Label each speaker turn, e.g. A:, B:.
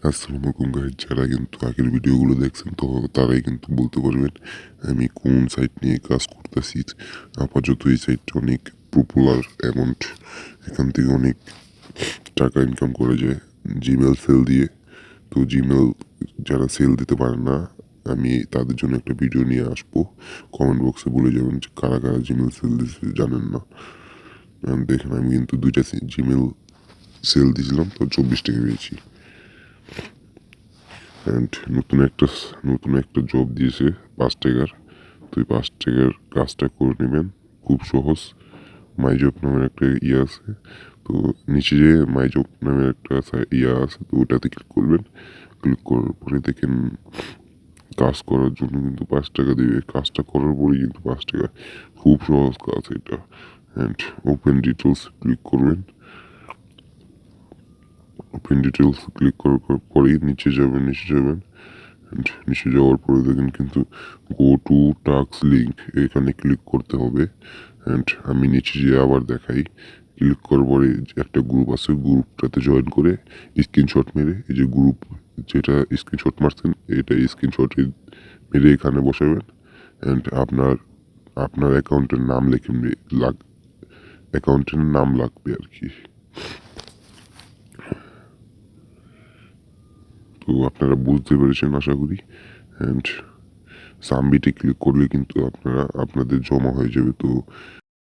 A: আসসালামু আলাইকুম গাইজ, যারা কিন্তু আগের ভিডিওগুলো দেখছেন তো তারাই কিন্তু বলতে পারবেন আমি কোন সাইট নিয়ে কাজ করতেছি। আপাতত এই সাইটটা অনেক পপুলার অ্যামাউন্ট, এখান থেকে অনেক টাকা ইনকাম করা যায় জিমেল সেল দিয়ে। তো জিমেল যারা সেল দিতে পারে না, আমি তাদের জন্য একটা ভিডিও নিয়ে আসবো। কমেন্ট বক্সে বলে যাবেন যে কারা কারা জিমেল সেল দিচ্ছে জানেন না। দেখেন, আমি কিন্তু দুইটা জিমেল সেল দিয়েছিলাম, তো 24 টাকা পেয়েছি। অ্যান্ড নতুন একটা জব দিয়েছে 5 টাকার। তো এই 5 টাকার কাজটা করে নেবেন, খুব সহজ। মাই জব নামের একটা ইয়ে আছে, তো নিচে যে মাই জব নামের একটা ইয়ে আছে, তো ওটাতে ক্লিক করবেন। ক্লিক করার পরে দেখেন কাজ করার জন্য কিন্তু 5 টাকা দেবে, কাজটা করার পরেই কিন্তু 5 টাকা। খুব সহজ কাজ এটা। অ্যান্ড ওপেন ডিটেলস ক্লিক করবেন। ওপেন ডিটেলস ক্লিক করার পরেই নিচে যাবেন। নিচে যাওয়ার পরে দেখেন কিন্তু গো টু টাস্ক লিঙ্ক, এখানে ক্লিক করতে হবে। অ্যান্ড আমি নিচে যেয়ে আবার দেখাই, ক্লিক করার পরে একটা গ্রুপ আছে, গ্রুপটাতে জয়েন করে স্ক্রিনশট মেরে, এই যে গ্রুপ যেটা স্ক্রিনশট মারছেন এটা স্ক্রিনশট মেরে এখানে বসাবেন। অ্যান্ড আপনার অ্যাকাউন্টের নাম লিখবেন, অ্যাকাউন্টের নাম লাগবে আর কি। তো আপনারা বুঝতে পেরেছেন আশা করি। অ্যান্ড সাবমিটে ক্লিক করলে কিন্তু আপনাদের জমা হয়ে যাবে। তো